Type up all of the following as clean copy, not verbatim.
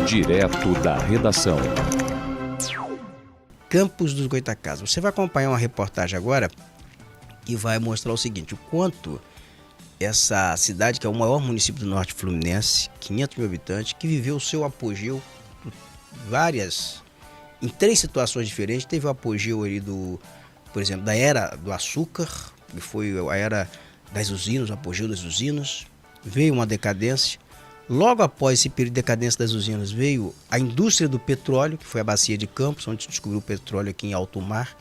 Direto da redação. Campos dos Goytacazes. Você vai acompanhar uma reportagem agora que vai mostrar o seguinte: o quanto essa cidade, que é o maior município do Norte Fluminense, 500 mil habitantes, que viveu o seu apogeu em 3 situações diferentes. Teve o apogeu ali por exemplo, da era do açúcar, que foi a era das usinas, o apogeu das usinas. Veio uma decadência. Logo após esse período de decadência das usinas, veio a indústria do petróleo, que foi a bacia de Campos, onde se descobriu o petróleo aqui em alto mar.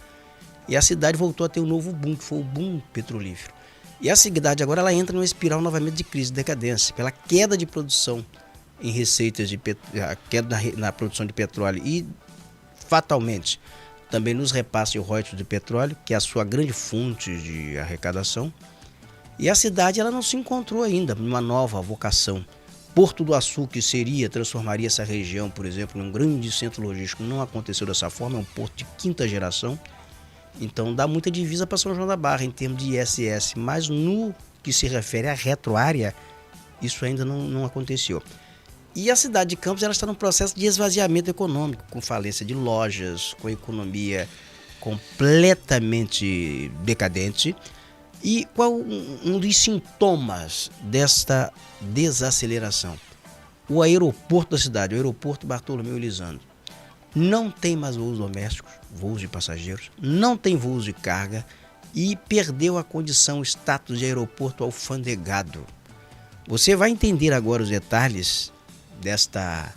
E a cidade voltou a ter um novo boom, que foi o boom petrolífero. E a cidade agora ela entra numa espiral novamente de crise, de decadência, pela queda de produção em receitas, a queda na produção de petróleo e, fatalmente, também nos repasses de royalties de petróleo, que é a sua grande fonte de arrecadação. E a cidade ela não se encontrou ainda numa nova vocação. Porto do Açúcar, que transformaria essa região, por exemplo, num grande centro logístico, não aconteceu dessa forma, é um porto de 5ª geração. Então dá muita divisa para São João da Barra em termos de ISS, mas no que se refere à retroárea, isso ainda não aconteceu. E a cidade de Campos ela está num processo de esvaziamento econômico, com falência de lojas, com a economia completamente decadente. E qual um dos sintomas desta desaceleração? O aeroporto da cidade, o aeroporto Bartolomeu Elisandro, não tem mais voos domésticos, voos de passageiros, não tem voos de carga e perdeu a condição, o status de aeroporto alfandegado. Você vai entender agora os detalhes desta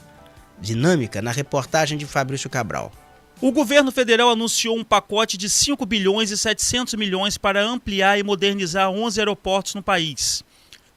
dinâmica na reportagem de Fabrício Cabral. O governo federal anunciou um pacote de 5 bilhões e 700 milhões para ampliar e modernizar 11 aeroportos no país.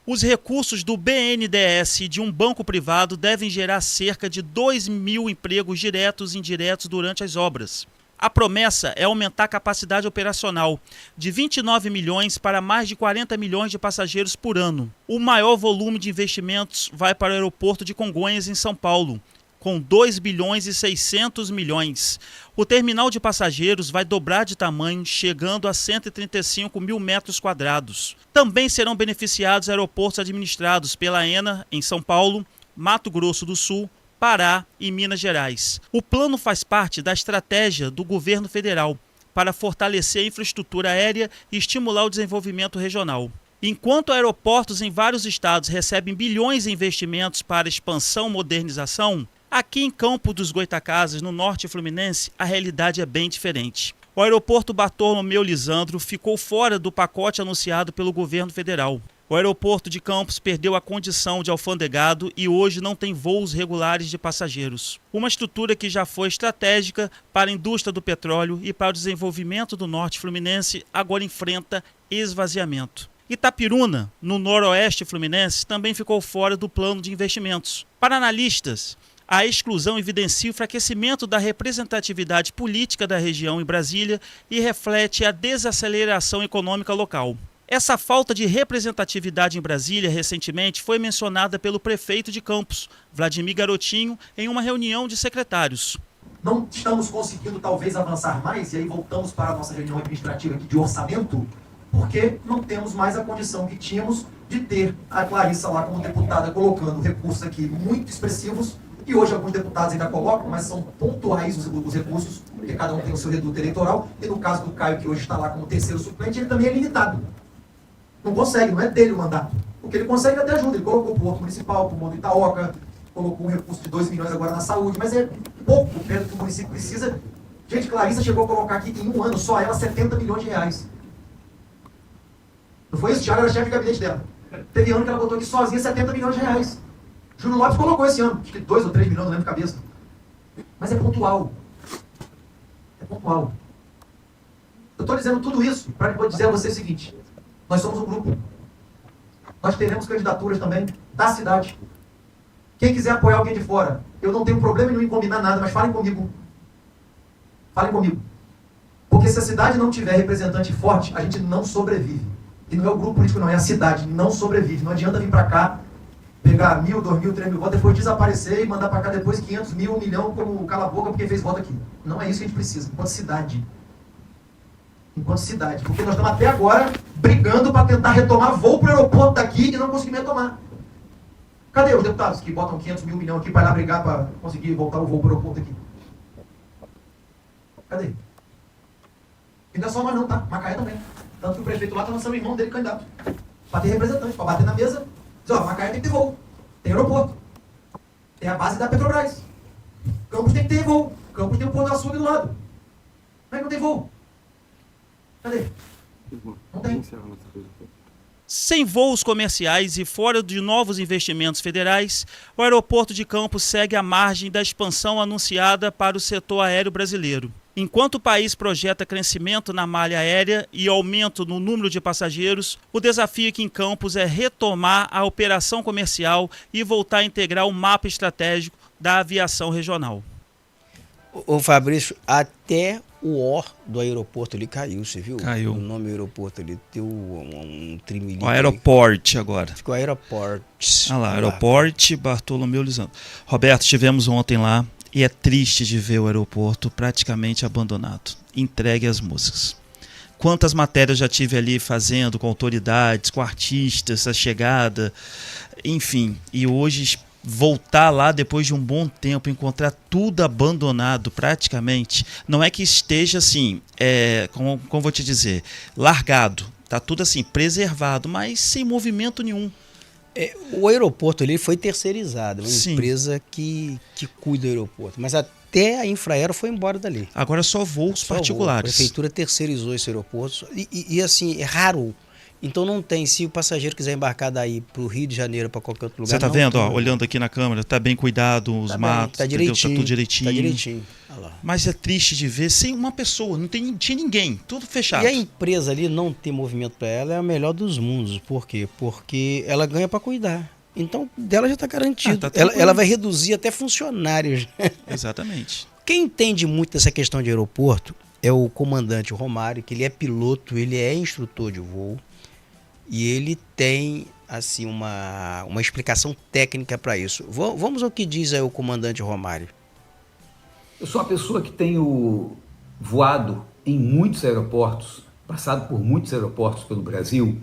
Os recursos do BNDES e de um banco privado devem gerar cerca de 2.000 empregos diretos e indiretos durante as obras. A promessa é aumentar a capacidade operacional de 29 milhões para mais de 40 milhões de passageiros por ano. O maior volume de investimentos vai para o aeroporto de Congonhas, em São Paulo, com 2 bilhões e 600 milhões. O terminal de passageiros vai dobrar de tamanho, chegando a 135 mil metros quadrados. Também serão beneficiados aeroportos administrados pela AENA, em São Paulo, Mato Grosso do Sul, Pará e Minas Gerais. O plano faz parte da estratégia do governo federal para fortalecer a infraestrutura aérea e estimular o desenvolvimento regional. Enquanto aeroportos em vários estados recebem bilhões em investimentos para expansão e modernização, aqui em Campos dos Goytacazes, no norte fluminense, a realidade é bem diferente. O aeroporto Bartolomeu Elisandro ficou fora do pacote anunciado pelo governo federal. O aeroporto de Campos perdeu a condição de alfandegado e hoje não tem voos regulares de passageiros. Uma estrutura que já foi estratégica para a indústria do petróleo e para o desenvolvimento do norte fluminense agora enfrenta esvaziamento. Itapiruna, no noroeste fluminense, também ficou fora do plano de investimentos. Para analistas, a exclusão evidencia o enfraquecimento da representatividade política da região em Brasília e reflete a desaceleração econômica local. Essa falta de representatividade em Brasília recentemente foi mencionada pelo prefeito de Campos, Vladimir Garotinho, em uma reunião de secretários. Não estamos conseguindo talvez avançar mais, e aí voltamos para a nossa reunião administrativa aqui de orçamento, porque não temos mais a condição que tínhamos de ter a Clarissa lá como deputada colocando recursos aqui muito expressivos, e hoje alguns deputados ainda colocam, mas são pontuais os recursos, porque cada um tem o seu reduto eleitoral, e no caso do Caio, que hoje está lá como terceiro suplente, ele também é limitado. Não consegue, não é dele o mandato. O que ele consegue ele até ajuda, ele colocou para o Porto Municipal, para o Mundo Itaoca, colocou um recurso de 2 milhões agora na saúde, mas é pouco perto do que o município precisa. Gente, Clarissa chegou a colocar aqui em um ano, só ela, 70 milhões de reais. Não foi isso? Tiago era chefe de gabinete dela. Teve ano que ela botou aqui sozinha 70 milhões de reais. Júlio Lopes colocou esse ano, acho que 2 ou 3 milhões, não lembro de cabeça. Mas é pontual. É pontual. Eu estou dizendo tudo isso para dizer a você o seguinte: nós somos um grupo. Nós teremos candidaturas também da cidade. Quem quiser apoiar alguém de fora, eu não tenho problema nenhum em combinar nada, mas falem comigo. Falem comigo. Porque se a cidade não tiver representante forte, a gente não sobrevive. E não é o grupo político não, é a cidade, não sobrevive. Não adianta vir para cá, pegar 1.000, 2.000, 3.000 votos, depois desaparecer e mandar para cá depois 500 mil, 1 milhão, como cala a boca porque fez voto aqui. Não é isso que a gente precisa, enquanto cidade. Enquanto cidade. Porque nós estamos até agora brigando para tentar retomar voo para o aeroporto daqui e não conseguimos retomar. Cadê os deputados que botam 500 mil milhões aqui para ir lá brigar para conseguir voltar o voo para o aeroporto aqui? Cadê? E não é só nós não, tá? Macaé também. Tanto que o prefeito lá está lançando o irmão dele candidato. Para ter representante, para bater na mesa. Diz, ó, Macaé tem que ter voo. Tem aeroporto. Tem a base da Petrobras. Campos tem que ter voo. Campos tem o Pôr do Açúcar do lado. Como é que não tem voo? Cadê? Não tem. Sem voos comerciais e fora de novos investimentos federais, o aeroporto de Campos segue à margem da expansão anunciada para o setor aéreo brasileiro. Enquanto o país projeta crescimento na malha aérea e aumento no número de passageiros, o desafio aqui em Campos é retomar a operação comercial e voltar a integrar o mapa estratégico da aviação regional. Ô Fabrício, até o O do aeroporto ali caiu, você viu? Caiu. O nome do aeroporto ali deu um trimilinho. O aeroporto agora. Ficou aeroporto. Ah lá, aeroporto Bartolomeu Lisandro. Roberto, estivemos ontem lá e é triste de ver o aeroporto praticamente abandonado, entregue às músicas. Quantas matérias já tive ali fazendo com autoridades, com artistas, a chegada, enfim. E hoje voltar lá depois de um bom tempo, encontrar tudo abandonado praticamente, não é que esteja assim, como vou te dizer, largado, tá tudo assim, preservado, mas sem movimento nenhum. O aeroporto ali foi terceirizado, uma Sim. empresa que cuida do aeroporto, mas até a Infraero foi embora dali. Agora só voos particulares. A prefeitura terceirizou esse aeroporto e assim, é raro. Então não tem, se o passageiro quiser embarcar daí para o Rio de Janeiro, para qualquer outro lugar. Você tá não vendo, tem, ó, olhando aqui na câmera, tá bem cuidado, os matos, tá entendeu? direitinho, Tá tudo direitinho. Tá direitinho. Olha lá. Mas é triste de ver sem uma pessoa, não tinha ninguém, tudo fechado. E a empresa ali não ter movimento para ela é a melhor dos mundos. Por quê? Porque ela ganha para cuidar. Então, dela já está garantido. Tá ela vai reduzir até funcionários. Exatamente. Quem entende muito dessa questão de aeroporto é o comandante Romário, que ele é piloto, ele é instrutor de voo e ele tem assim uma explicação técnica para isso. Vamos ao que diz aí o comandante Romário. Eu sou uma pessoa que tenho voado em muitos aeroportos, passado por muitos aeroportos pelo Brasil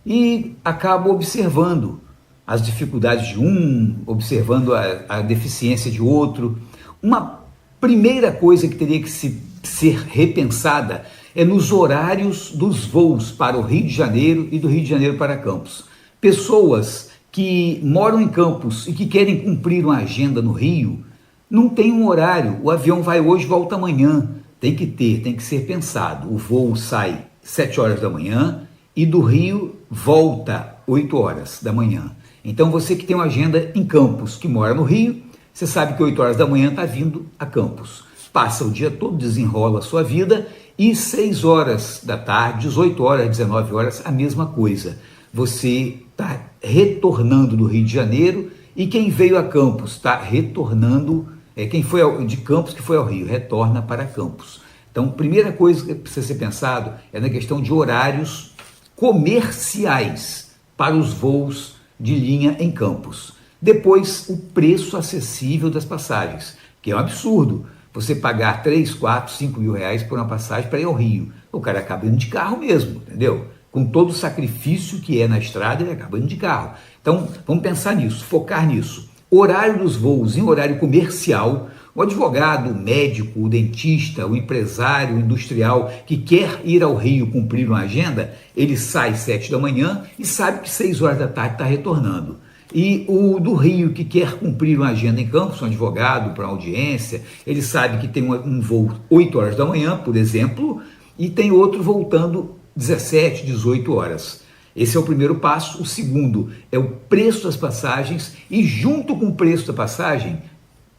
e acabo observando as dificuldades de um, observando a deficiência de outro. Uma primeira coisa que teria que ser repensada é nos horários dos voos para o Rio de Janeiro e do Rio de Janeiro para Campos. Pessoas que moram em Campos e que querem cumprir uma agenda no Rio, não tem um horário, o avião vai hoje, volta amanhã. Tem que ser pensado. O voo sai 7 horas da manhã e do Rio volta 8 horas da manhã. Então você que tem uma agenda em Campos, que mora no Rio, você sabe que 8 horas da manhã está vindo a Campos. Passa o dia todo, desenrola a sua vida e 6 horas da tarde, 18 horas, 19 horas, a mesma coisa. Você está retornando do Rio de Janeiro e quem veio a Campos está retornando, quem foi de Campos que foi ao Rio, retorna para Campos. Então, primeira coisa que precisa ser pensado é na questão de horários comerciais para os voos de linha em Campos. Depois, o preço acessível das passagens, que é um absurdo. Você pagar 3, 4, 5 mil reais por uma passagem para ir ao Rio. O cara acaba indo de carro mesmo, entendeu? Com todo o sacrifício que é na estrada, ele acaba indo de carro. Então, vamos pensar nisso, focar nisso. Horário dos voos em horário comercial. O advogado, o médico, o dentista, o empresário, o industrial que quer ir ao Rio cumprir uma agenda, ele sai 7 da manhã e sabe que 6 horas da tarde está retornando. E o do Rio que quer cumprir uma agenda em Campos, um advogado para uma audiência, ele sabe que tem um voo 8 horas da manhã, por exemplo, e tem outro voltando 17, 18 horas. Esse é o primeiro passo. O segundo é o preço das passagens e junto com o preço da passagem,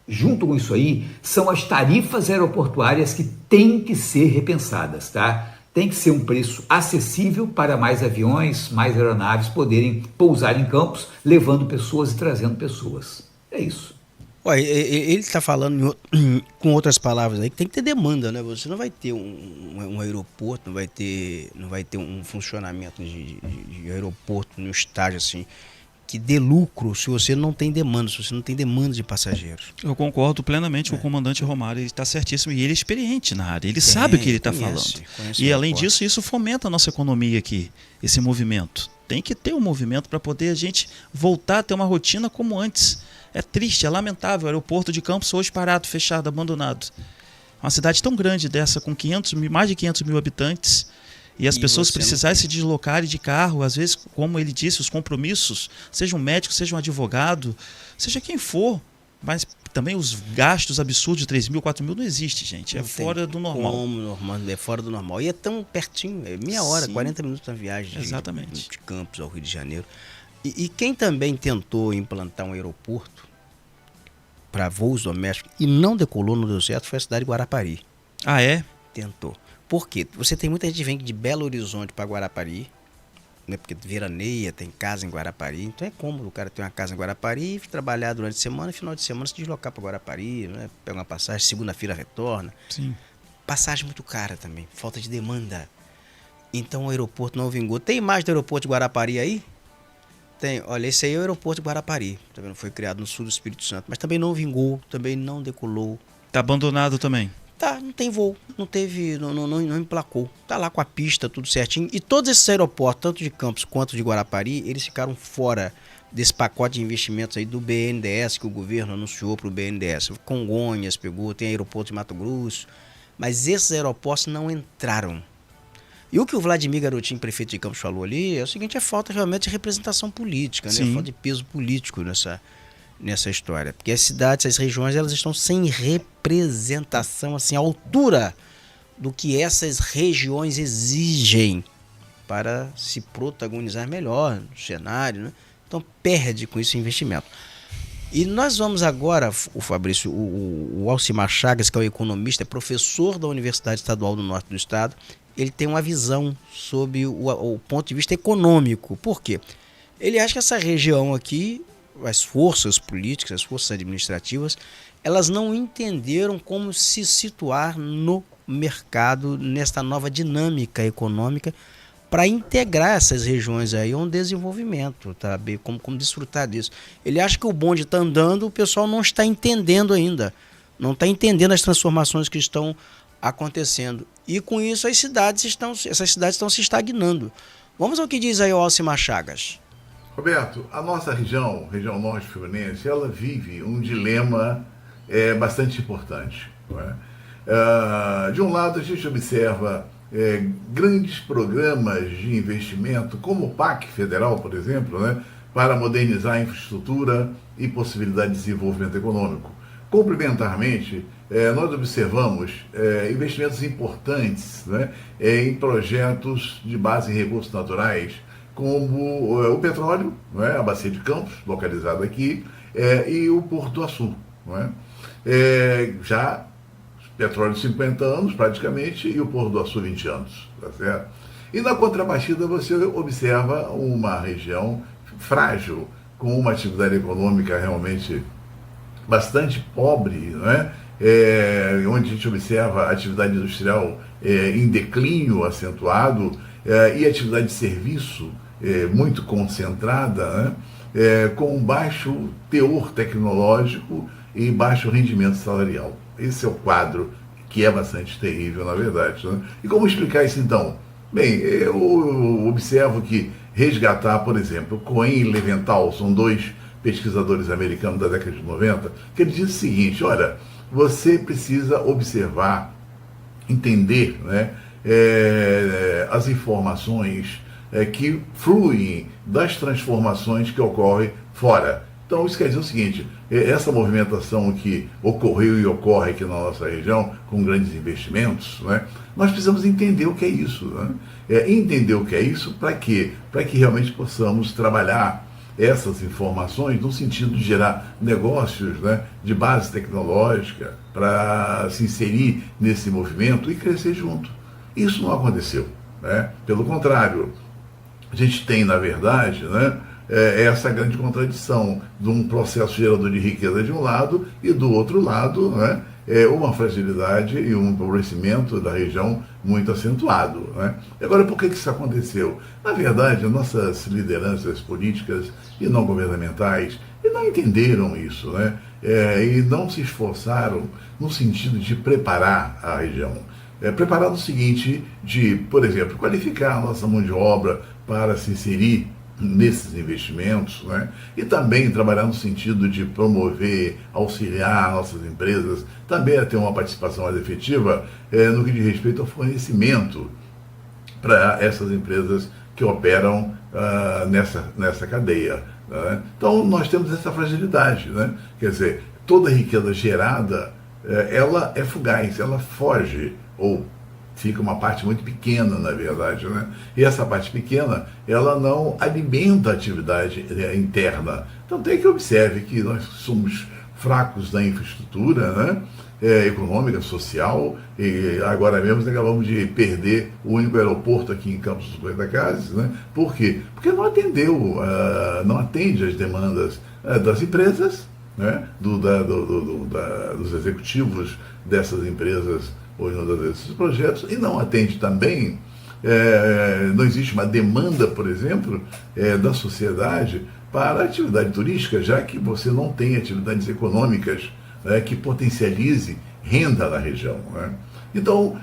junto com isso aí, são as tarifas aeroportuárias que têm que ser repensadas, tá? Tem que ser um preço acessível para mais aviões, mais aeronaves poderem pousar em Campos, levando pessoas e trazendo pessoas. É isso. Olha, ele está falando com outras palavras aí que tem que ter demanda, né? Você não vai ter um aeroporto, não vai ter um funcionamento de aeroporto no estágio assim que dê lucro se você não tem demanda, se você não tem demanda de passageiros. Eu concordo plenamente com o comandante Romário, ele está certíssimo e ele é experiente na área, ele sabe o que ele está falando. E além disso, isso fomenta a nossa economia aqui, esse movimento. Tem que ter um movimento para poder a gente voltar a ter uma rotina como antes. É triste, é lamentável, o aeroporto de Campos hoje parado, fechado, abandonado. Uma cidade tão grande dessa, com mais de 500 mil habitantes, e as pessoas precisarem se deslocarem de carro, às vezes, como ele disse, os compromissos, seja um médico, seja um advogado, seja quem for, mas também os gastos absurdos de 3 mil, 4 mil não existe, gente, é fora do normal. É fora do normal. E é tão pertinho, é meia hora, 40 minutos na viagem de Campos ao Rio de Janeiro. E quem também tentou implantar um aeroporto para voos domésticos e não decolou, não deu certo, foi a cidade de Guarapari. Ah, é? Tentou. Por quê? Você tem muita gente que vem de Belo Horizonte para Guarapari, né? Porque veraneia, tem casa em Guarapari, então é cômodo o cara ter uma casa em Guarapari, trabalhar durante a semana e final de semana se deslocar para Guarapari, né? Pega uma passagem, segunda-feira retorna. Sim. Passagem muito cara também, falta de demanda. Então o aeroporto não vingou. Tem imagem do aeroporto de Guarapari aí? Tem. Olha, esse aí é o aeroporto de Guarapari, tá vendo? Foi criado no sul do Espírito Santo, mas também não vingou, também não decolou. Tá abandonado também? Tá, não tem voo, não emplacou. Tá lá com a pista, tudo certinho. E todos esses aeroportos, tanto de Campos quanto de Guarapari, eles ficaram fora desse pacote de investimentos aí do BNDES, que o governo anunciou para o BNDES. Congonhas pegou, tem aeroporto de Mato Grosso, mas esses aeroportos não entraram. E o que o Vladimir Garotinho, prefeito de Campos, falou ali é o seguinte, é falta realmente de representação política, né? Falta de peso político nessa história, porque as cidades, as regiões, elas estão sem representação, assim, à altura do que essas regiões exigem para se protagonizar melhor no cenário, né? Então perde com isso o investimento. E nós vamos agora, o Fabrício, o Alcimar Chagas, que é o economista, é professor da Universidade Estadual do Norte do Estado, ele tem uma visão sobre o ponto de vista econômico. Por quê? Ele acha que essa região aqui, as forças políticas, as forças administrativas, elas não entenderam como se situar no mercado, nesta nova dinâmica econômica, para integrar essas regiões aí a um desenvolvimento, tá? Como desfrutar disso. Ele acha que o bonde está andando, o pessoal não está entendendo ainda, não está entendendo as transformações que estão acontecendo. E com isso essas cidades estão se estagnando. Vamos ao que diz aí o Alcimar Chagas. Roberto, a nossa região norte fluminense, ela vive um dilema bastante importante. Não é? De um lado, a gente observa grandes programas de investimento, como o PAC federal, por exemplo, né, para modernizar a infraestrutura e possibilidade de desenvolvimento econômico. Complementarmente, nós observamos investimentos importantes, né, em projetos de base em recursos naturais, como o petróleo, não é? A Bacia de Campos, localizada aqui, e o Porto do Açu. Não é? Já petróleo de 50 anos, praticamente, e o Porto do Açu 20 anos. Tá certo? E na contrapartida você observa uma região frágil, com uma atividade econômica realmente bastante pobre, não é? Onde a gente observa a atividade industrial em declínio acentuado e atividade de serviço muito concentrada, né? Com baixo teor tecnológico e baixo rendimento salarial. Esse é o quadro que é bastante terrível, na verdade. Né? E como explicar isso então? Bem, eu observo que resgatar, por exemplo, Cohen e Leventhal, são dois pesquisadores americanos da década de 90, que eles dizem o seguinte, olha, você precisa observar, entender, né, as informações que fluem das transformações que ocorrem fora. Então isso quer dizer o seguinte, essa movimentação que ocorreu e ocorre aqui na nossa região, com grandes investimentos, né, nós precisamos entender o que é isso. Né? Entender o que é isso para quê? Para que realmente possamos trabalhar essas informações no sentido de gerar negócios, né, de base tecnológica para se inserir nesse movimento e crescer junto. Isso não aconteceu. Né? Pelo contrário, a gente tem, na verdade, né, essa grande contradição de um processo gerador de riqueza de um lado e do outro lado, né, uma fragilidade e um empobrecimento da região muito acentuado. Né? Agora, por que isso aconteceu? Na verdade, as nossas lideranças políticas e não governamentais não entenderam isso, né? E não se esforçaram no sentido de preparar a região. Preparar no seguinte, de, por exemplo, qualificar a nossa mão de obra para se inserir nesses investimentos, né? E também trabalhar no sentido de promover, auxiliar nossas empresas, também a ter uma participação mais efetiva no que diz respeito ao fornecimento para essas empresas que operam nessa cadeia. Né? Então nós temos essa fragilidade, né? Quer dizer, toda a riqueza gerada, ela é fugaz, ela foge, ou fica uma parte muito pequena, na verdade, né? E essa parte pequena, ela não alimenta a atividade interna. Então tem que observe que nós somos fracos na infraestrutura, né? Econômica, social, e agora mesmo acabamos de perder o único aeroporto aqui em Campos dos Goytacazes, né? Por quê? Porque não atendeu, não atende às demandas das empresas, né? Dos executivos dessas empresas oriundas desses projetos, e não atende também, não existe uma demanda, por exemplo, da sociedade para a atividade turística, já que você não tem atividades econômicas que potencialize renda na região. Né? Então,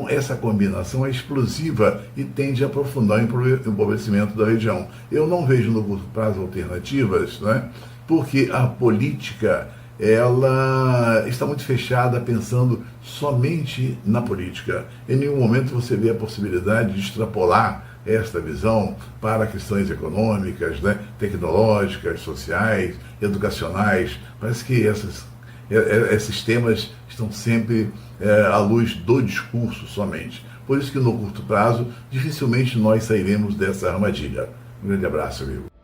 essa combinação é explosiva e tende a aprofundar o empobrecimento da região. Eu não vejo no curto prazo alternativas, né? Porque a política ela está muito fechada pensando somente na política. Em nenhum momento você vê a possibilidade de extrapolar esta visão para questões econômicas, né, tecnológicas, sociais, educacionais. Parece que esses temas estão sempre à luz do discurso somente. Por isso que no curto prazo, dificilmente nós sairemos dessa armadilha. Um grande abraço, amigo.